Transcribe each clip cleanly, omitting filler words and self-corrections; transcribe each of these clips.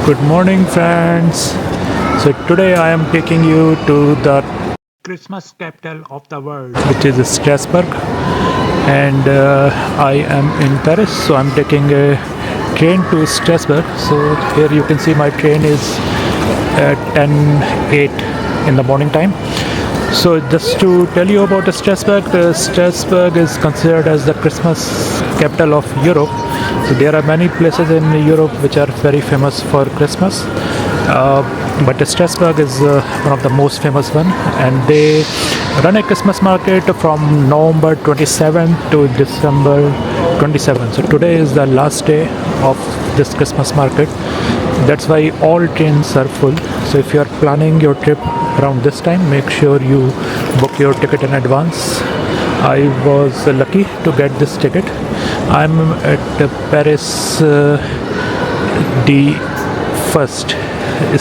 Good morning, friends. So today I am taking you to the Christmas capital of the world, which is Strasbourg, and I am in Paris. So I'm taking a train to Strasbourg. So here you can see my train is at 10:08 in the morning time. So just to tell you about Strasbourg, Strasbourg is considered as the Christmas capital of Europe. So there are many places in Europe which are very famous for Christmas, but Strasbourg is one of the most famous one, and they run a Christmas market from November 27th to December 27th. So today is the last day of this Christmas market. That's why all trains are full. So if you are planning your trip around this time, make sure you book your ticket in advance. I was lucky to get this ticket. I'm at Paris the first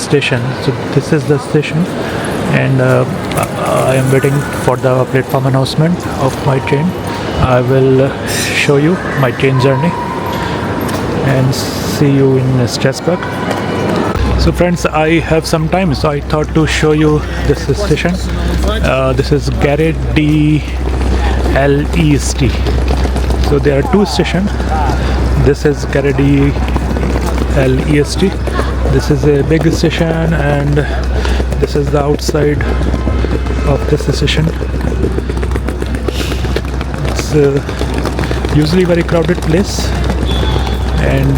station. So this is the station, and I am waiting for the platform announcement of my train. I will show you my train journey and see you in Strasbourg. So friends, I have some time, so I thought to show you this station. This is Gare de l'Est. So there are two stations. This is Gare de l'Est. This is a big station, and this is the outside of this station. It's usually very crowded place, and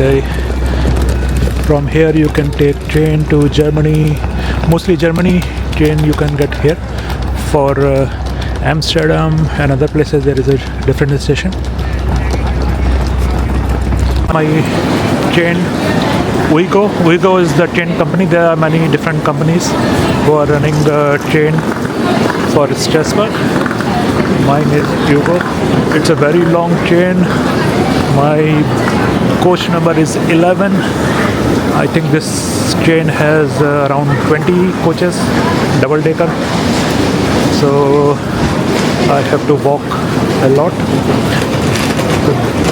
from here you can take train to Germany. Mostly Germany train you can get here. For Amsterdam and other places there is a different station. My train, Ouigo is the train company. There are many different companies who are running the train for Strasbourg. Mine is Ouigo. It's a very long train. My coach number is 11. I think this train has around 20 coaches, double decker. So I have to walk a lot.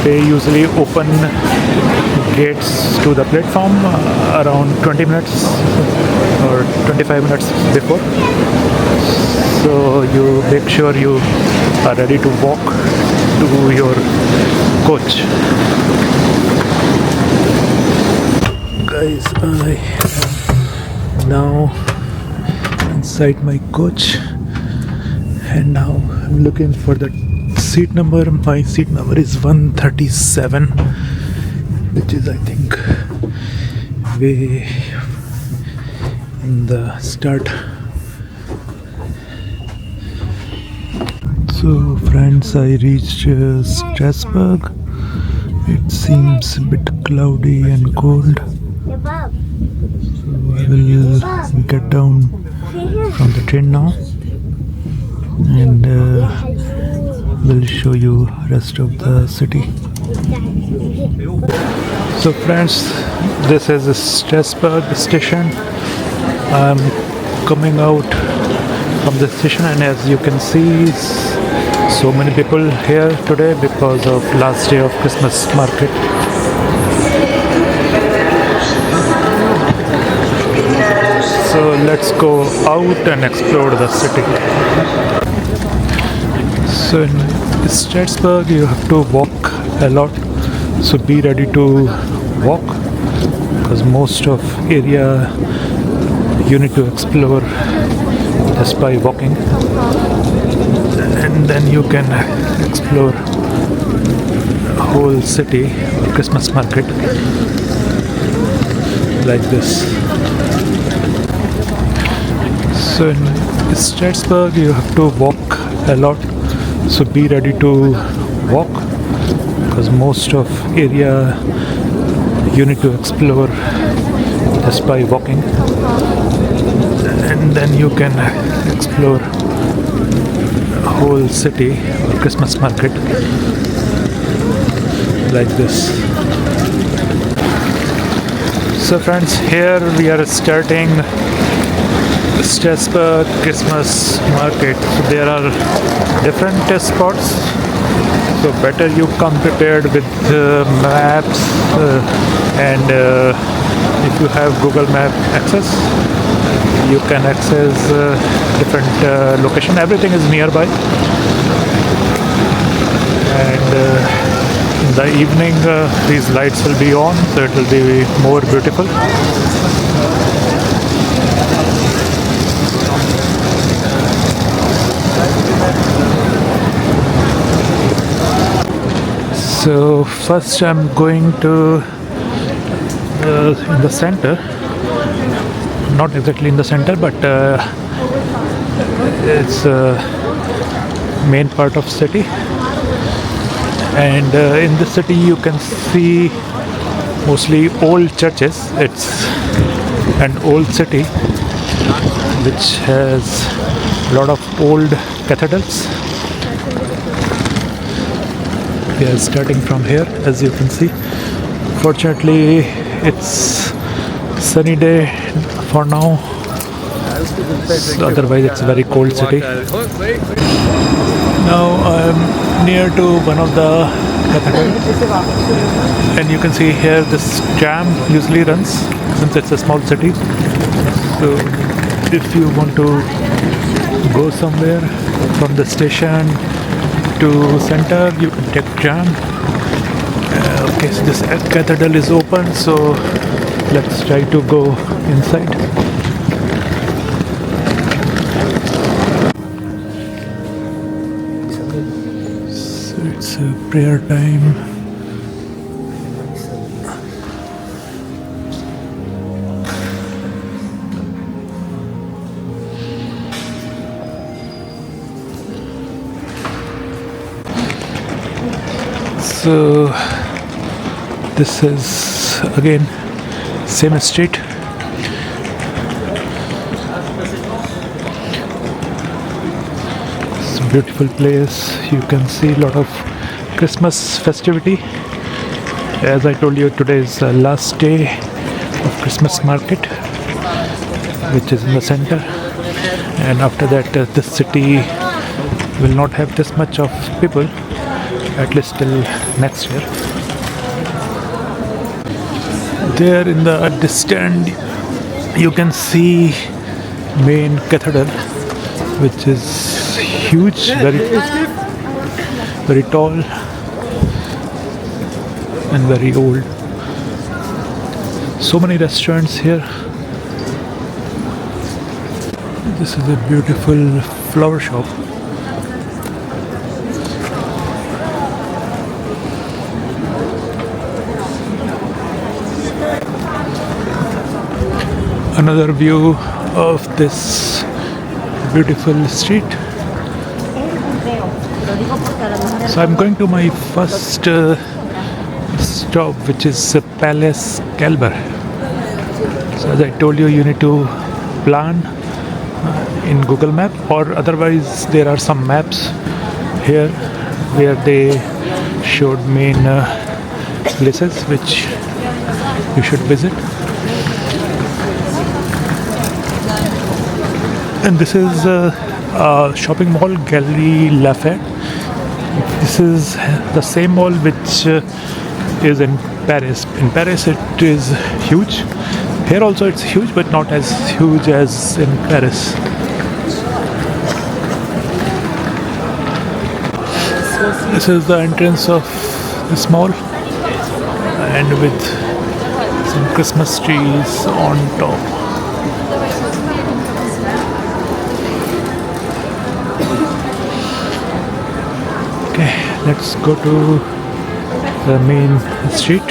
They usually open gates to the platform around 20 minutes or 25 minutes before. So you make sure you are ready to walk to your coach. Guys, I am now inside my coach, and now I'm looking for the seat number. My seat number is 137, which is I think way in the start. So friends, I reached Strasbourg. It seems a bit cloudy and cold. So I will get down from the train now, and will show you rest of the city. So friends, this is the Strasbourg station. I'm coming out from the station, and as you can see, so many people here today because of last day of Christmas market. So let's go out and explore the city. So in Strasbourg you have to walk a lot, so be ready to walk, because most of area you need to explore just by walking, and then you can explore whole city or Christmas market like this. So in Strasbourg you have to walk a lot, so be ready to walk, because most of area you need to explore just by walking, and then you can explore whole city or Christmas market like this. So friends, here we are starting Strasbourg Christmas market. So there are different spots So better you come prepared with maps and if you have Google Map access, you can access different location. Everything is nearby, and in the evening these lights will be on, so it will be more beautiful. So first I'm going to in the center, not exactly in the center, but it's main part of city, and in the city you can see mostly old churches. It's an old city which has a lot of old cathedrals. We are starting from here, as you can see. Fortunately, it's sunny day for now. So otherwise, it's a very cold city. Now I'm near to one of the cathedrals, and you can see here this tram usually runs since it's a small city. So if you want to go somewhere from the station to center, you can take tram. Okay, so this cathedral is open, so let's try to go inside. So it's a prayer time. So this is again same street. It's a beautiful place. You can see a lot of Christmas festivity. As I told you, today is the last day of Christmas market, which is in the center, and after that this city will not have this much of people, at least till next year. There in the distance you can see main cathedral, which is huge, very tall and very old. So many restaurants here. This is a beautiful flower shop. Another view of this beautiful street. So I'm going to my first stop, which is Palace Kalbar. So as I told you, you need to plan in Google Map, or otherwise there are some maps here where they showed main places which you should visit. And this is a shopping mall, Galerie Lafayette. This is the same mall which is in Paris. In Paris it is huge. Here also it's huge, but not as huge as in Paris. This is the entrance of this mall, and with some Christmas trees on top. Okay, let's go to the main street.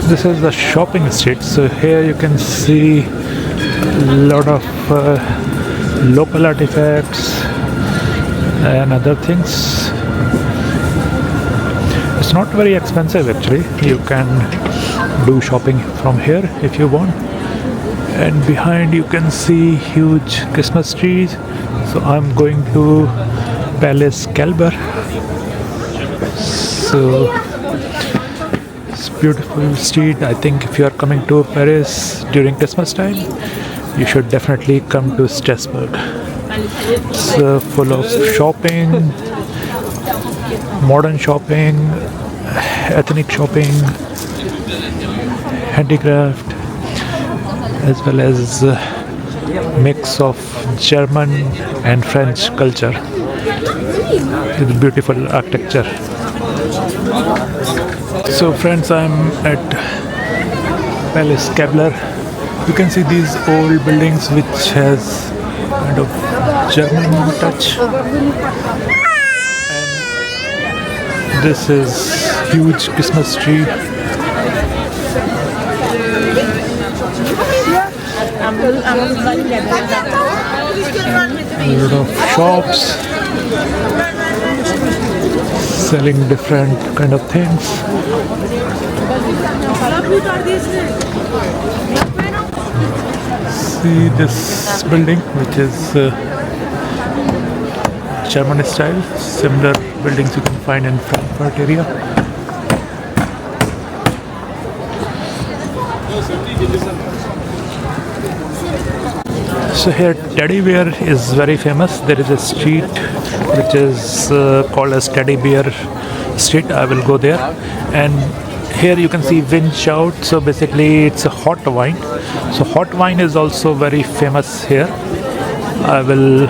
This is the shopping street. So here you can see a lot of local artifacts and other things. It's not very expensive actually. You can do shopping from here if you want. And behind you can see huge Christmas trees. So I'm going to Palace Kalbar. So it's beautiful street. I think if you are coming to Paris during Christmas time, you should definitely come to Strasbourg. It's full of shopping, modern shopping, ethnic shopping, handicraft, as well as mix of German and French culture with beautiful architecture. So friends, I'm at Palace Kevlar. You can see these old buildings which has kind of German touch. And this is huge Christmas tree. A lot of shops selling different kind of things. See this building, which is German style. Similar buildings you can find in Frankfurt area. So here teddy bear is very famous. There is a street which is called as Teddy Bear Street. I will go there. And here you can see Wind Shout. So basically it's a hot wine. So hot wine is also very famous here. I will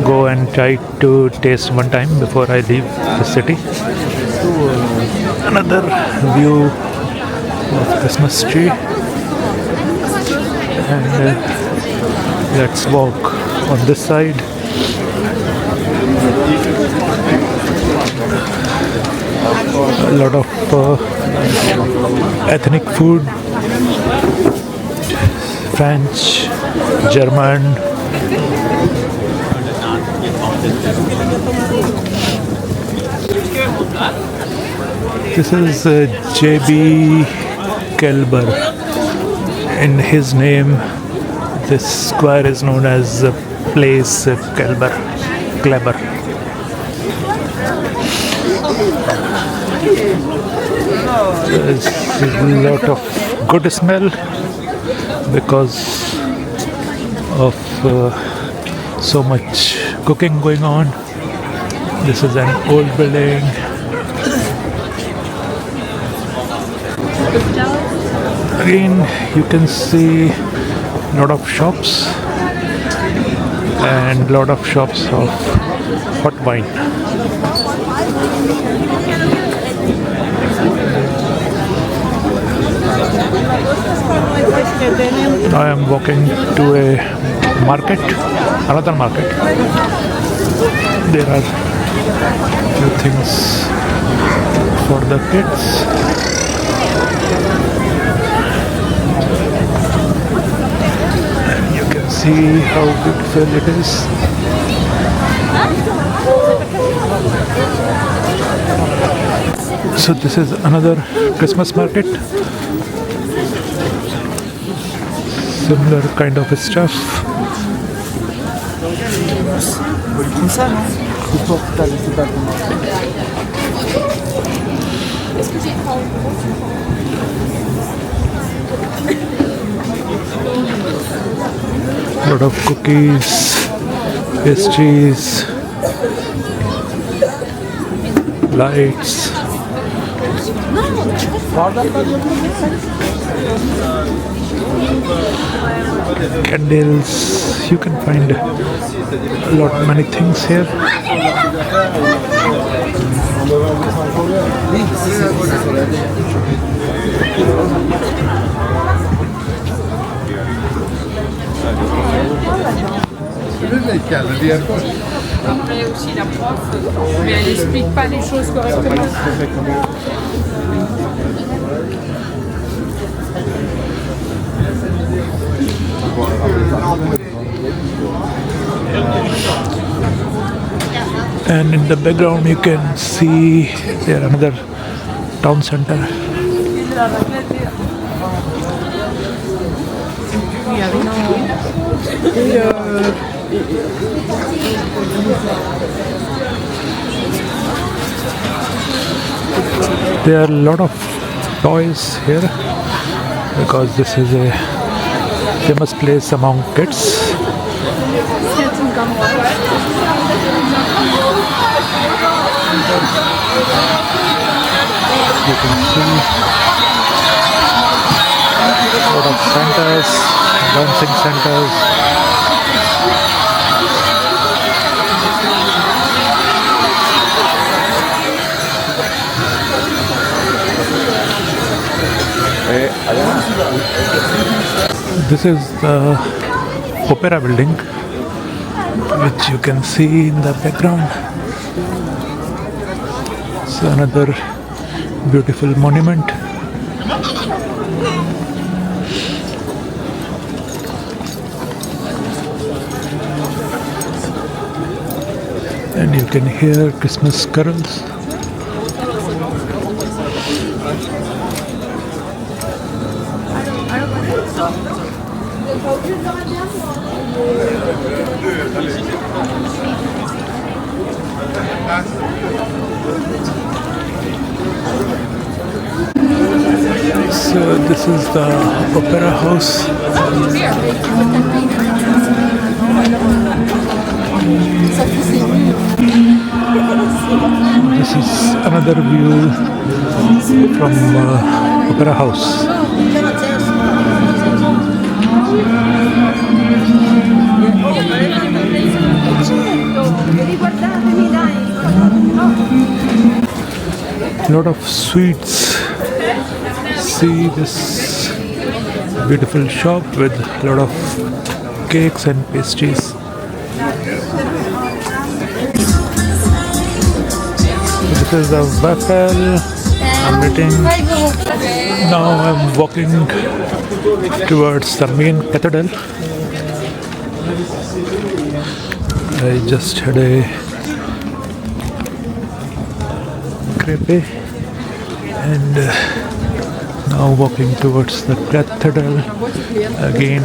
go and try to taste one time before I leave the city. Another view of Christmas tree. And let's walk on this side. A lot of ethnic food, French, German. This is J.B. Kelber. In his name, this square is known as Place Kelber. There's a lot of good smell because of so much cooking going on. This is an old building. Again, you can see a lot of shops and lot of shops of hot wine. I am walking to a market, another market. There are few things for the kids. See how beautiful it is. So this is another Christmas market. Similar kind of stuff. A lot of cookies, pastries, lights. Candles. You can find a lot many things here. Après aussi la prof, mais elle explique pas les choses correctement. And in the background you can see there another town center. There are a lot of toys here because this is a famous place among kids. You can see a lot of Santas, dancing Santas. This is the Opera building, which you can see in the background. It's another beautiful monument. And you can hear Christmas carols. So this is the Opera House. This is another view from Opera House. Lot of sweets. See this beautiful shop with a lot of cakes and pastries. This is the waffle I'm eating. Now I'm walking towards the main cathedral. I just had a crepe and now walking towards the cathedral. Again,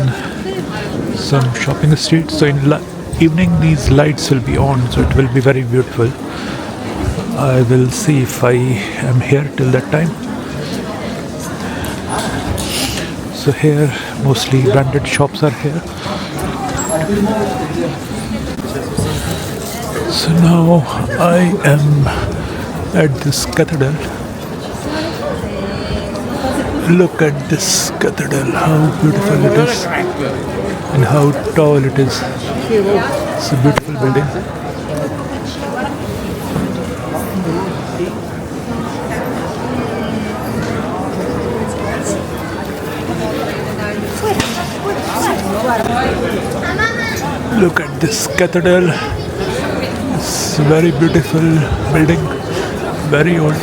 some shopping streets. So in evening these lights will be on, so it will be very beautiful. I will see if I am here till that time. So here mostly branded shops are here. So now I am at this cathedral. Look at this cathedral, how beautiful it is and how tall it is. It's a beautiful building. Look at this cathedral. It's a very beautiful building, very old.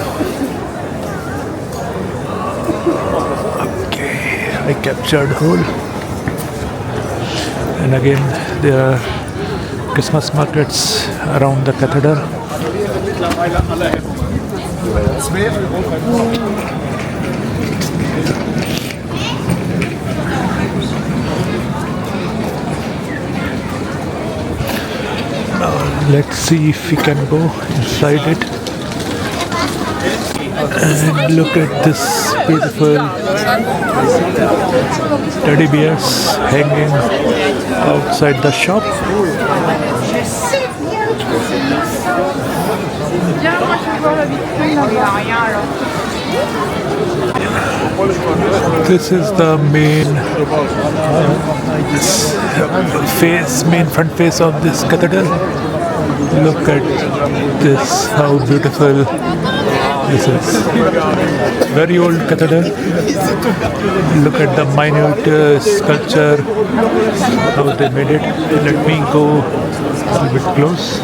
Okay, I captured whole. And again, there are Christmas markets around the cathedral. Let's see if we can go inside it and look at this beautiful teddy bears hanging outside the shop. This is the main main front face of this cathedral. Look at this, how beautiful this is. Very old cathedral. Look at the minute sculpture, how they made it. Let me go a little bit close.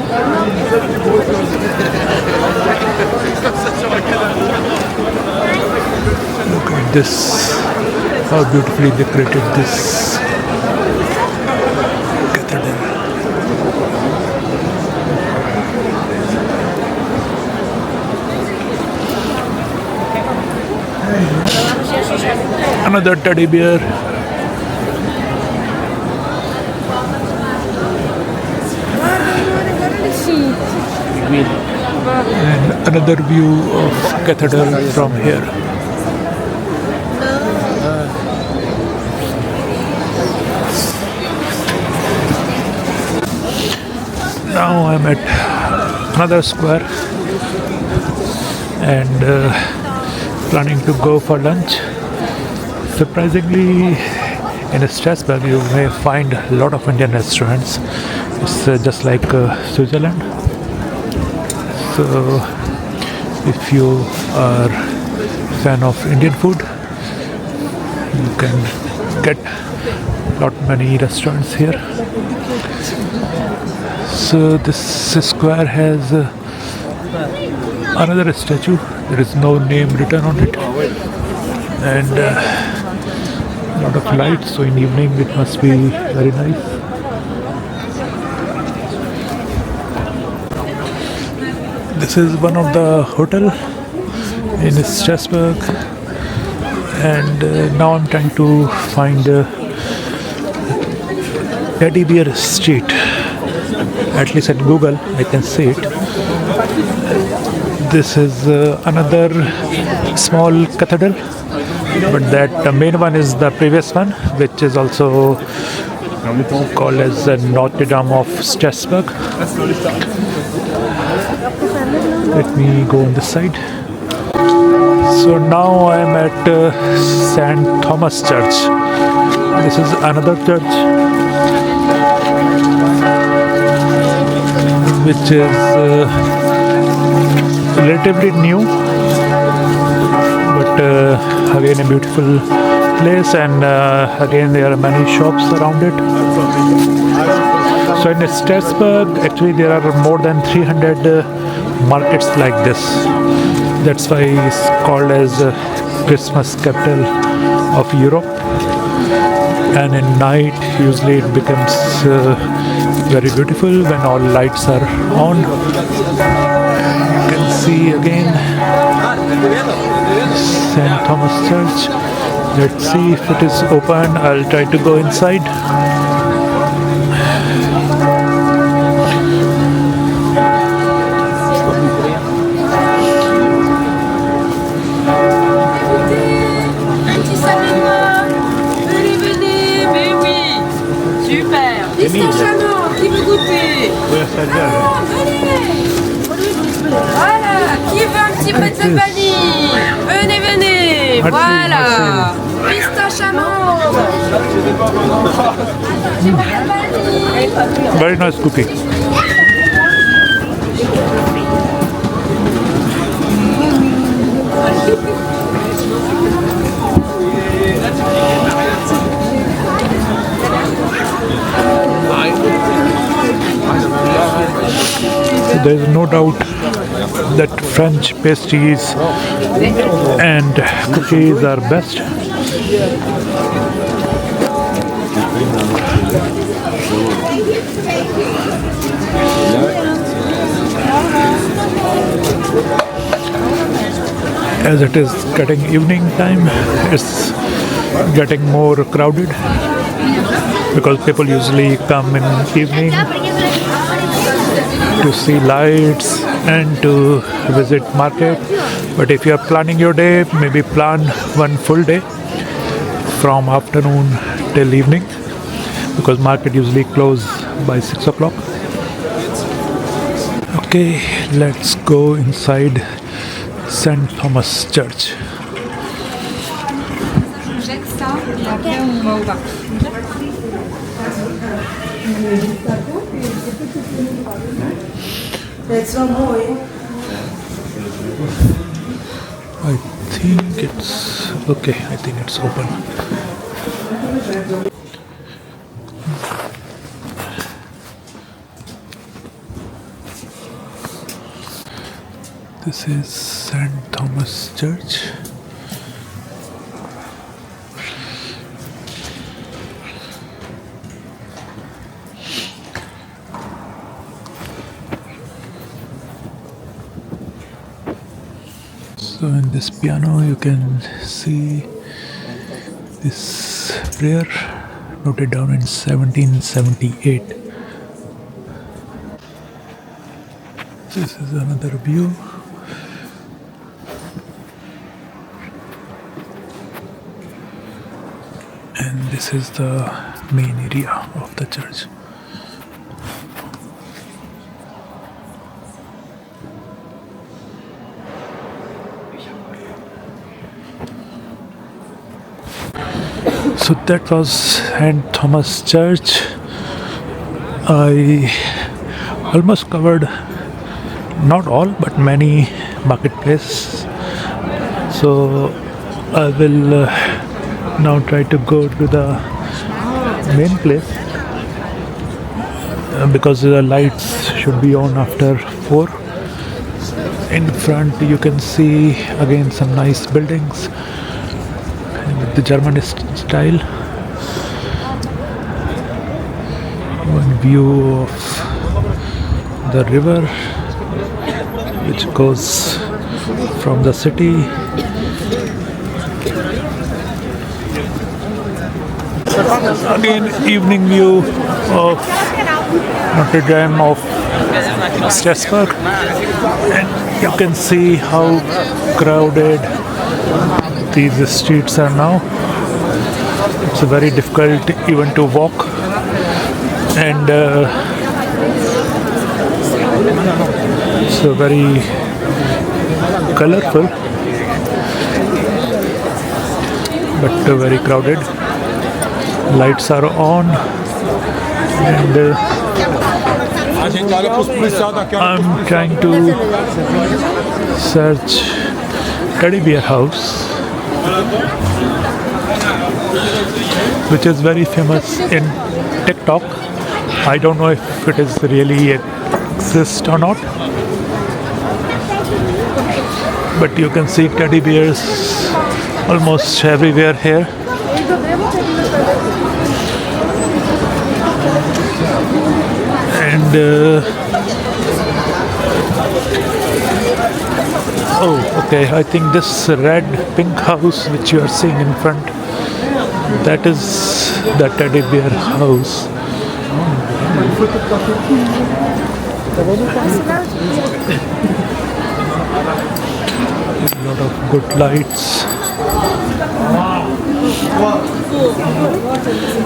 Look at this, how beautifully decorated this cathedral. Another teddy bear. And another view of cathedral from here. Now I'm at another square and planning to go for lunch. Surprisingly, in Strasbourg you may find a lot of Indian restaurants. It's just like Switzerland. So if you are fan of Indian food, you can get lot many restaurants here. So this square has another statue. There is no name written on it, and a lot of lights. So in evening it must be very nice. This is one of the hotel in Strasbourg, and now I'm trying to find Teddy Bear Street. At least at Google I can see it. This is another small cathedral, but that the main one is the previous one, which is also called as Notre Dame of Strasbourg. Let me go on this side. So now I am at St. Thomas Church. This is another church which is relatively new, but again a beautiful place, and again there are many shops around it. So in Strasbourg actually there are more than 300 markets like this. That's why it's called as Christmas capital of Europe. And at night usually it becomes very beautiful when all lights are on. You can see again St. Thomas Church. Let's see if it is open. I'll try to go inside. Pistache, qui veut goûter? Voilà, qui veut un petit peu de cette vanille? Venez, venez, voilà. Pistache amande. Very nice cookie. There is no doubt that French pastries and cookies are best. As it is getting evening time, it's getting more crowded because people usually come in evening to see lights and to visit market. But if you are planning your day, maybe plan one full day from afternoon till evening, because market usually close by 6 o'clock. Okay, let's go inside St. Thomas Church. Jette ça et après on va au bar. I think it's okay. I think it's open. This is St. Thomas Church. So in this piano you can see this prayer noted down in 1778. This is another view. And this is the main area of the church. So that was St. Thomas Church. I almost covered not all but many marketplaces. So I will now try to go to the main place because the lights should be on after 4. In front you can see again some nice buildings with the German style. One view of the river which goes from the city. Again, evening view of Notre Dame of Strasbourg, and you can see how crowded these streets are now. It's very difficult even to walk, and so very colorful but very crowded. Lights are on, and I'm trying to search Teddy Bear House, which is very famous in TikTok. I don't know if it is really exist or not, but you can see teddy bears almost everywhere here. And oh, okay, I think this red pink house which you are seeing in front, that is the teddy bear house. A lot of good lights,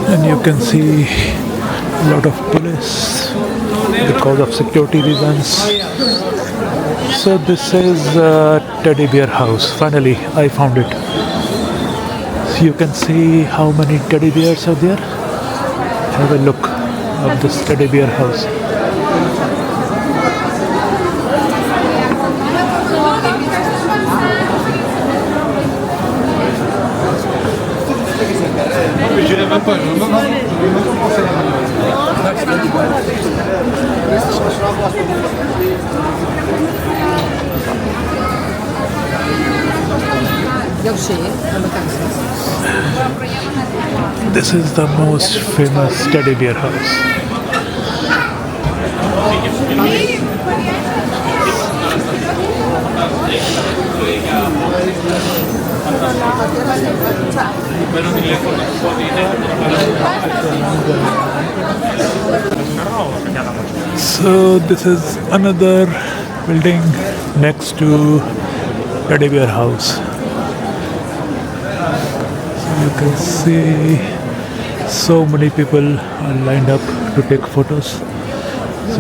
and you can see a lot of police because of security reasons. So this is Teddy Bear House. Finally, I found it. So you can see how many teddy bears are there. Have a look of this Teddy Bear House. This is the most famous teddy bear house. So this is another building next to Teddy Bear House. So you can see so many people are lined up to take photos. So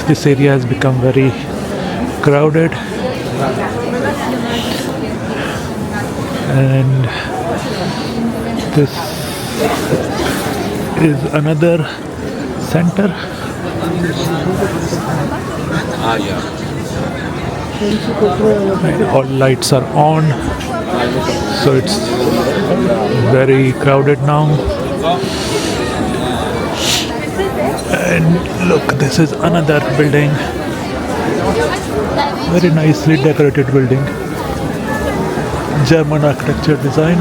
this area has become very crowded, and this is another center. And all lights are on, so it's very crowded now. And look, this is another building, very nicely decorated building, German architecture design.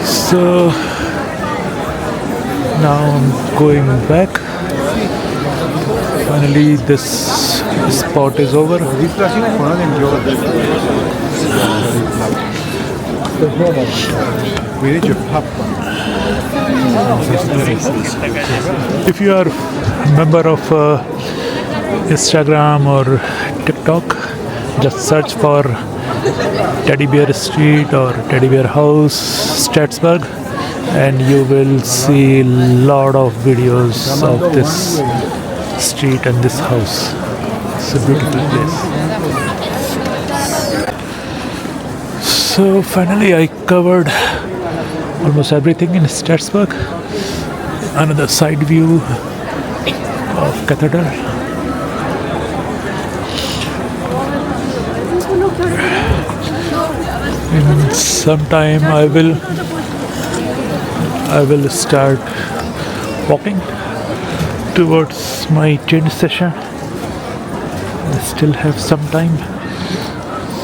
So now I'm going back. Finally, this spot is over. If you are a member of Instagram or TikTok, just search for Teddy Bear Street or Teddy Bear House, Strasbourg, and you will see lot of videos of this street and this house. It's a beautiful place. So finally I covered almost everything in Strasbourg. Another side view of cathedral. In some time I will start walking towards my train station. I still have some time,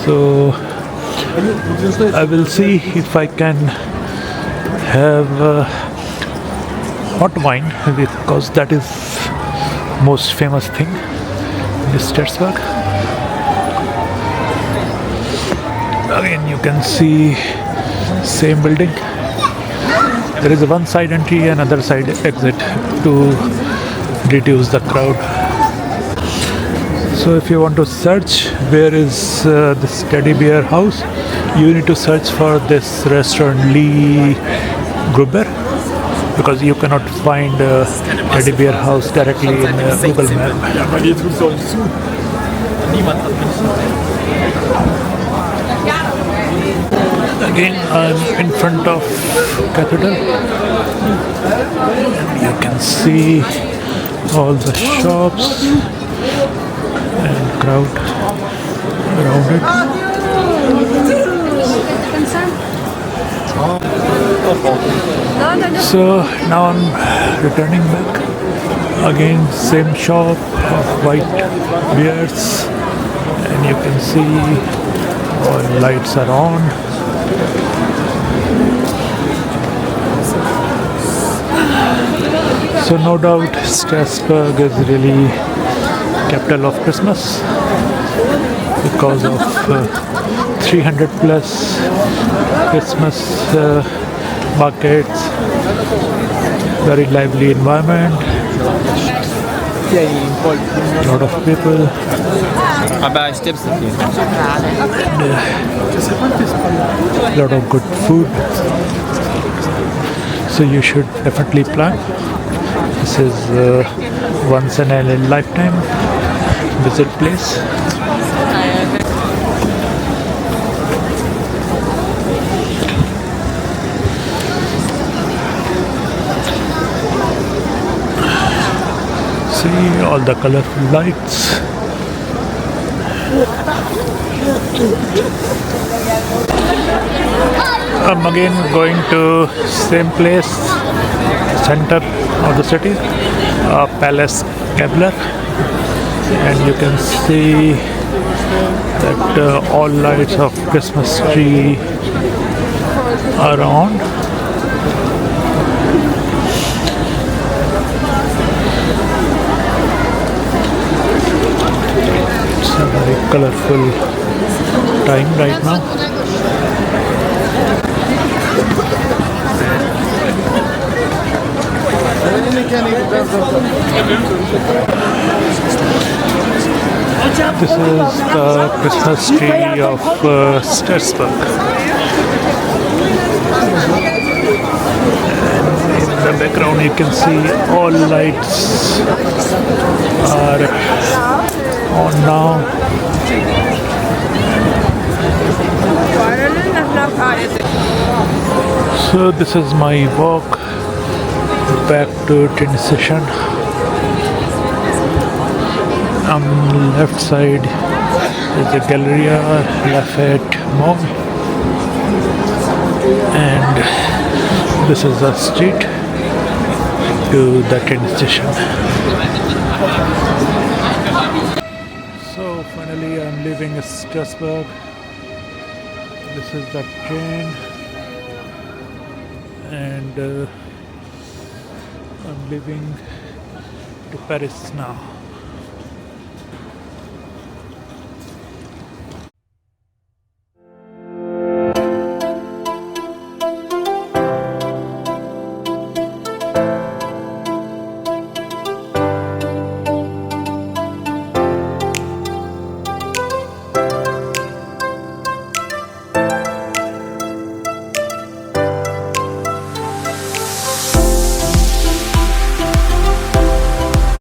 so I will see if I can have hot wine, because that is most famous thing in Strasbourg. Again, you can see same building. There is a one side entry and another side exit to reduce the crowd. So if you want to search where is this teddy bear house, you need to search for this restaurant Lee Gruber, because you cannot find teddy bear house directly in Google Map. Again, I'm in front of cathedral, and you can see all the shops and crowd around it. So now I'm returning back. Again, same shop of white bears, and you can see all lights are on. So no doubt Strasbourg is really capital of Christmas because of 300 plus Christmas markets, very lively environment, a lot of people, a lot of good food. So you should definitely plan. This is once in a lifetime visit place. See all the colorful lights. I'm again going to same place, center of the city, Palace Kebler, and you can see that all lights of Christmas tree are on. It's a very colorful time right now. This is the Christmas tree of Strasbourg. And in the background you can see all lights are on now. So this is my walk back to train station. On the left side is the Galleria Lafayette Mall, and this is the street to the train station. So finally I'm leaving Strasbourg. This is the train, and I'm leaving to Paris now.